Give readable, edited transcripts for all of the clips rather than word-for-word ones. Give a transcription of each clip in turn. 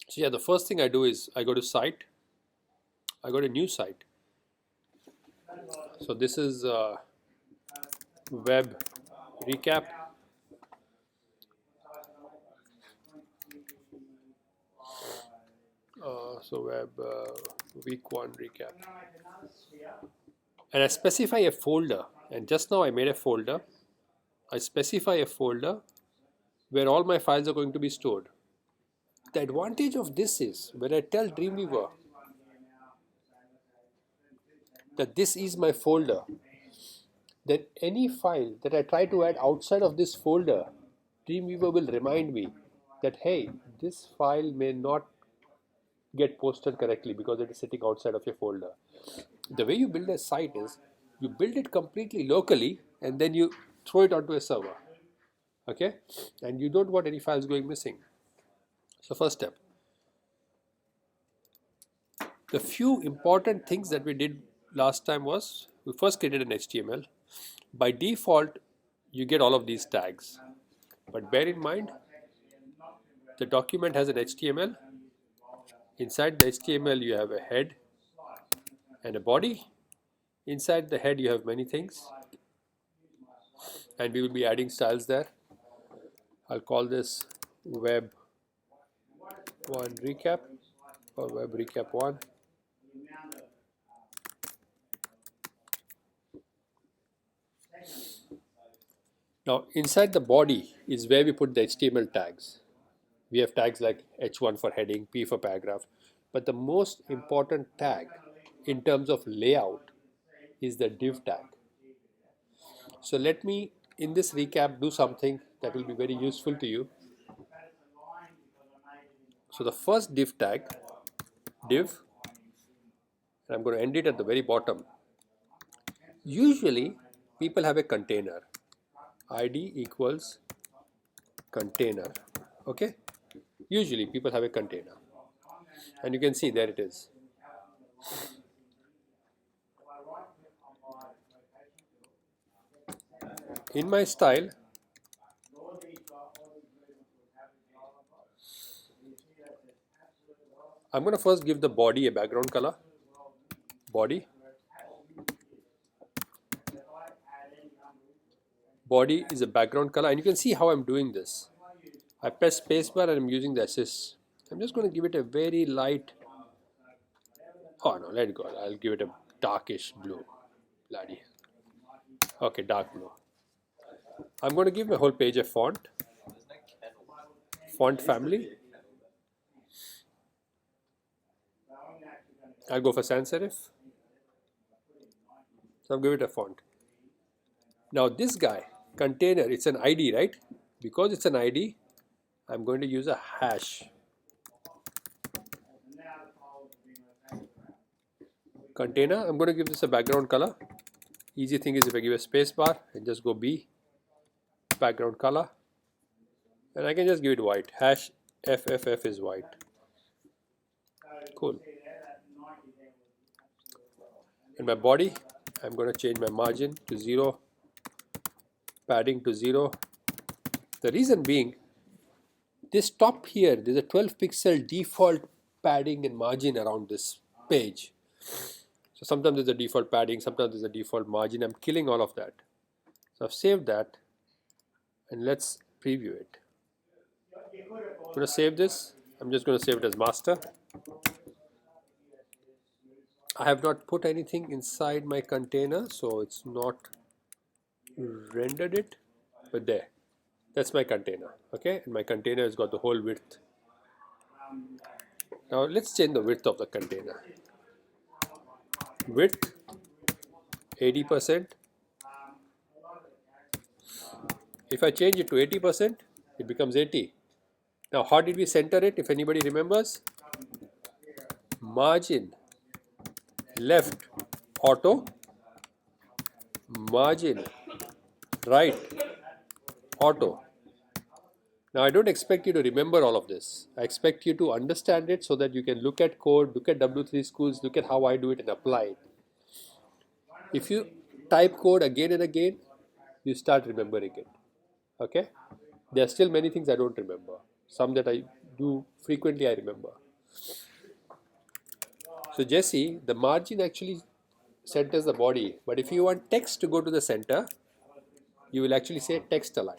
So yeah, the first thing I do is I go to site. I go to new site. So this is web recap. So web week 1 recap. And I specify a folder. And just now I made a folder. I specify a folder where all my files are going to be stored. The advantage of this is when I tell Dreamweaver that this is my folder, then any file that I try to add outside of this folder, Dreamweaver will remind me that hey, this file may not get posted correctly because it is sitting outside of your folder. The way you build a site is you build it completely locally and then you throw it onto a server. Okay? And you don't want any files going missing. So first step. The few important things that we did last time was we first created an HTML. By default, you get all of these tags. But bear in mind, the document has an HTML. Inside the HTML, you have a head and a body. Inside the head, you have many things. And we will be adding styles there. I'll call this web 1 recap or web recap 1. Now inside the body is where we put the HTML tags. We have tags like H1 for heading, P for paragraph, but the most important tag in terms of layout is the div tag. So let me in this recap do something that will be very useful to you. So the first div tag, div, and I'm going to end it at the very bottom. Usually people have a container, id equals container. Okay, usually people have a container and you can see there it is. In my style, I'm going to first give the body a background color. Body is a background color, and you can see how I'm doing this. I press spacebar and I'm using the assist. I'm just going to give it a very light, oh no, let it go. I'll give it a darkish blue. Bloody. Okay, dark blue. I'm going to give my whole page a font family. I'll go for sans serif. So I'll give it a font. Now this guy, container, it's an ID, right? Because it's an ID, I'm going to use a hash. Container, I'm going to give this a background color. Easy thing is if I give a space bar and just go B, background color, and I can just give it white. Hash FFF is white. Cool. And my body, I'm going to change my margin to 0, padding to 0. The reason being, this top here, there's a 12 pixel default padding and margin around this page. So sometimes there's a default padding, sometimes there's a default margin. I'm killing all of that. So I've saved that and let's preview it. I'm going to save this. I'm just going to save it as master. I have not put anything inside my container, so it's not rendered it, but there. That's my container, okay? And my container has got the whole width. Now let's change the width of the container. Width 80%. If I change it to 80%, it becomes 80. Now how did we center it, if anybody remembers? Margin left auto, margin right auto. Now I don't expect you to remember all of this. I expect you to understand it so that you can look at code, look at W3 schools, look at how I do it and apply it. If you type code again and again, you start remembering it. Okay? There are still many things I don't remember. Some that I do frequently, I remember. So Jesse, the margin actually centers the body, but if you want text to go to the center, you will actually say text align,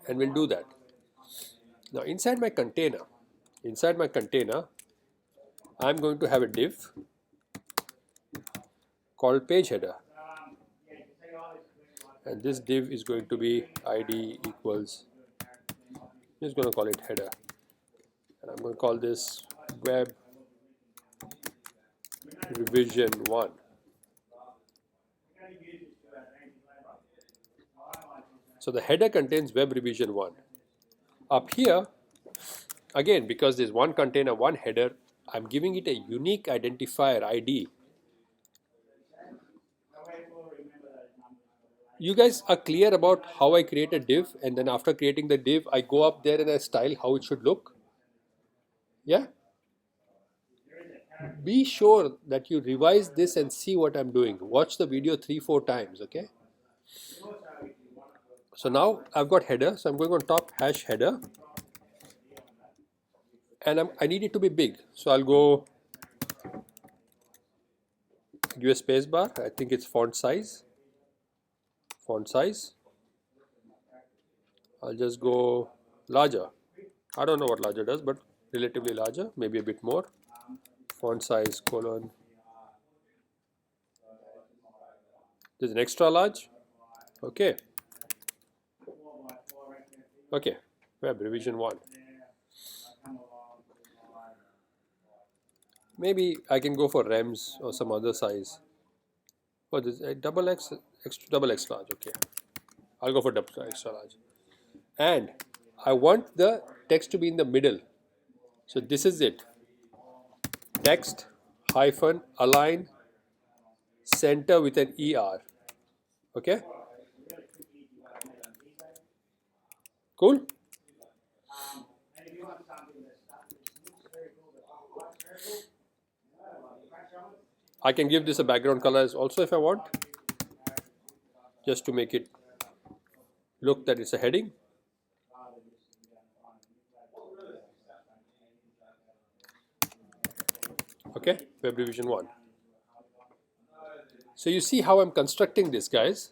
and we'll do that. Now inside my container, I'm going to have a div called page header, and this div is going to be id equals, I'm just going to call it header, and I'm going to call this web revision 1. So the header contains web revision 1. Up here, again, because there's one container, one header, I'm giving it a unique identifier ID. You guys are clear about how I create a div, and then after creating the div, I go up there and I style how it should look? Yeah? Be sure that you revise this and see what I'm doing. Watch the video 3-4 times, okay? So now I've got header, so I'm going on top hash header, and I need it to be big, so I'll go give a space bar. I think it's font size. I'll just go larger. I don't know what larger does, but relatively larger, maybe a bit more. Font size colon. There's an extra large. Okay. Okay. Web revision 1. Maybe I can go for rems or some other size. Oh, this is a double X large. Okay. I'll go for double extra large. And I want the text to be in the middle. So this is it. Text hyphen align center with an ER. Okay? Cool? I can give this a background color also if I want, just to make it look that it's a heading. Okay, web revision 1. So you see how I'm constructing this, guys.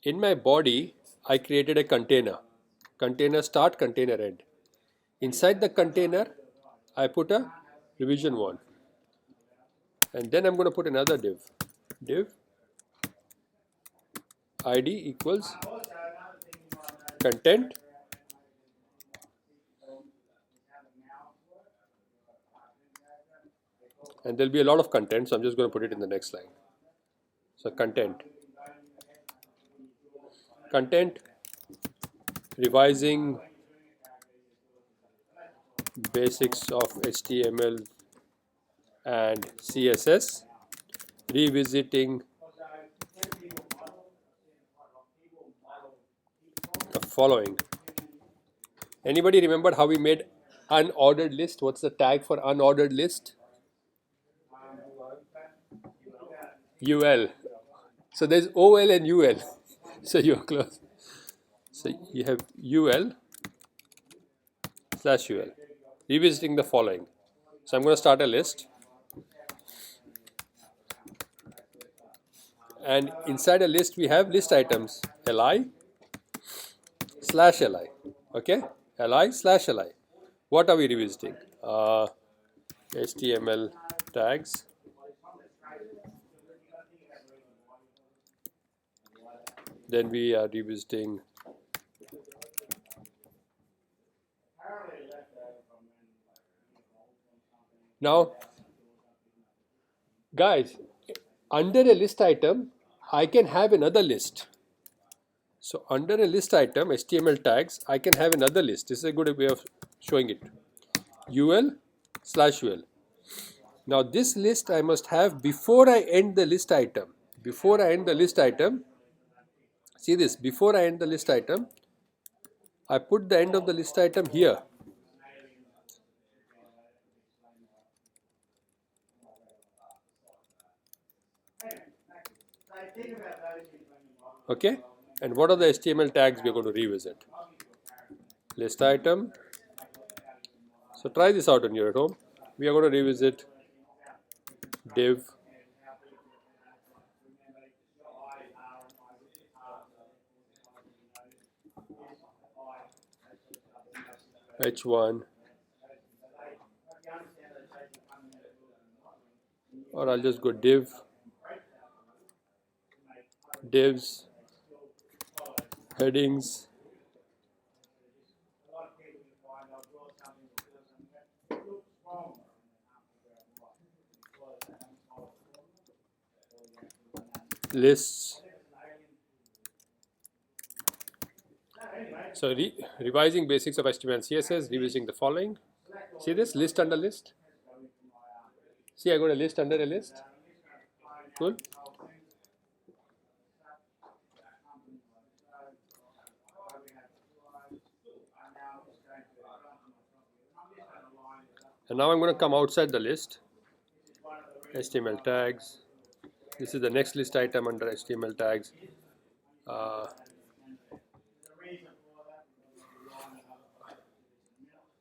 In my body, I created a container. Container start, container end. Inside the container, I put a revision 1. And then I'm going to put another div. Div id equals content. And there'll be a lot of content, so I'm just going to put it in the next line. So content, revising basics of HTML and CSS, revisiting the following. Anybody remember how we made unordered list? What's the tag for unordered list? UL. So there's OL and UL. So you're close. So you have UL / UL. Revisiting the following. So I'm going to start a list. And inside a list we have list items li / li. Okay? Li / li. What are we revisiting? HTML tags. Then we are revisiting now, guys, under a list item, I can have another list. So under a list item, HTML tags, I can have another list. This is a good way of showing it. UL / UL. Now this list I must have before I end the list item. Before I end the list item, see this, before I end the list item, I put the end of the list item here. Okay, and what are the HTML tags we are going to revisit? List item, So try this out when you're at home. We are going to revisit div h1, or I'll just go divs, headings, lists. So revising basics of HTML and CSS, revisiting the following. See this list under list? See, I got a list under a list. Cool. And now I'm going to come outside the list. HTML tags. This is the next list item under HTML tags.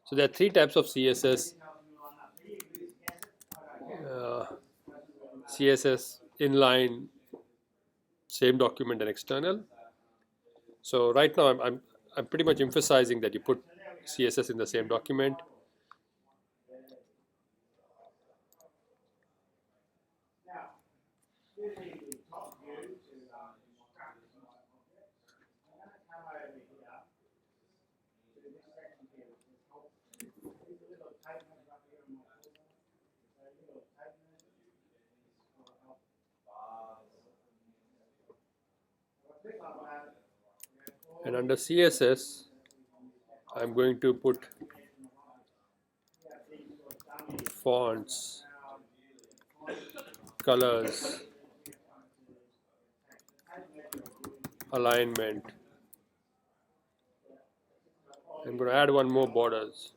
So there are three types of CSS. CSS inline, same document and external. So right now I'm pretty much emphasizing that you put CSS in the same document. And under CSS, I'm going to put fonts, colors, alignment. I'm going to add one more borders.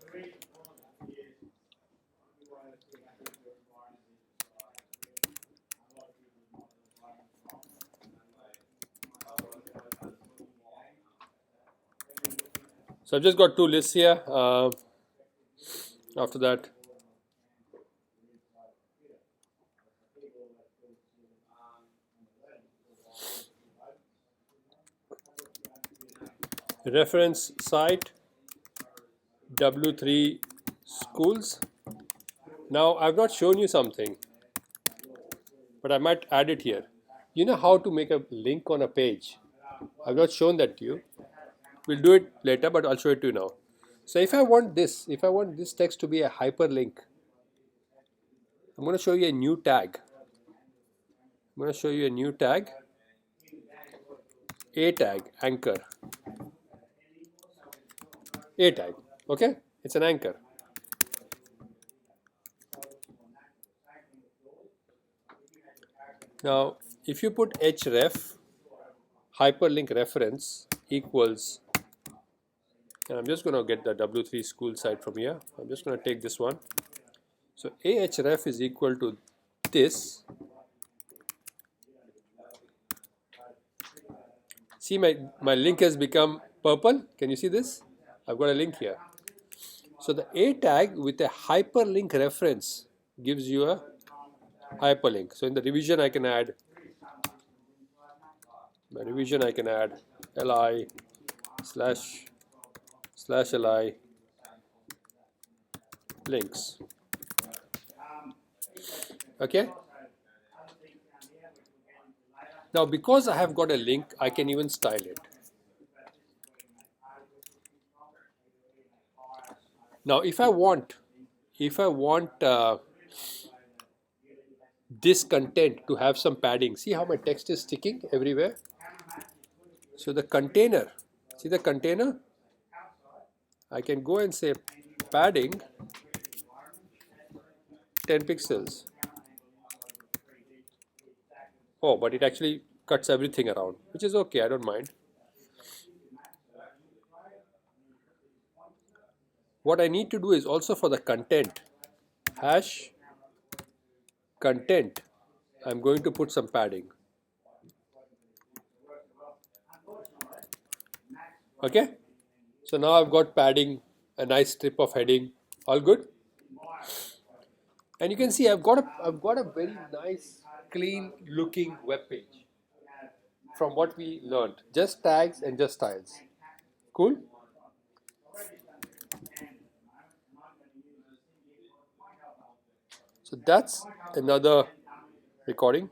So I've just got two lists here. After that, reference site W3 schools. Now I've not shown you something, but I might add it here. You know how to make a link on a page? I've not shown that to you. We'll do it later, but I'll show it to you now. So if I want this text to be a hyperlink, I'm going to show you a new tag. A tag, anchor. A tag, okay? It's an anchor. Now, if you put href, hyperlink reference equals, and I'm just going to get the W3 school site from here. I'm just going to take this one. So ahref is equal to this. See, my link has become purple. Can you see this? I've got a link here. So the A tag with a hyperlink reference gives you a hyperlink. So in the revision I can add li / li links. Okay. Now because I have got a link, I can even style it. Now if I want this content to have some padding, see how my text is sticking everywhere? So the container, see the container? I can go and say padding 10 pixels. Oh, but it actually cuts everything around, which is okay, I don't mind. What I need to do is also for the content, hash content, I'm going to put some padding. Okay, so now I've got padding, a nice strip of heading, All good? And you can see I've got a very nice, clean looking web page from what we learned. Just tags and just styles. Cool? So that's another recording.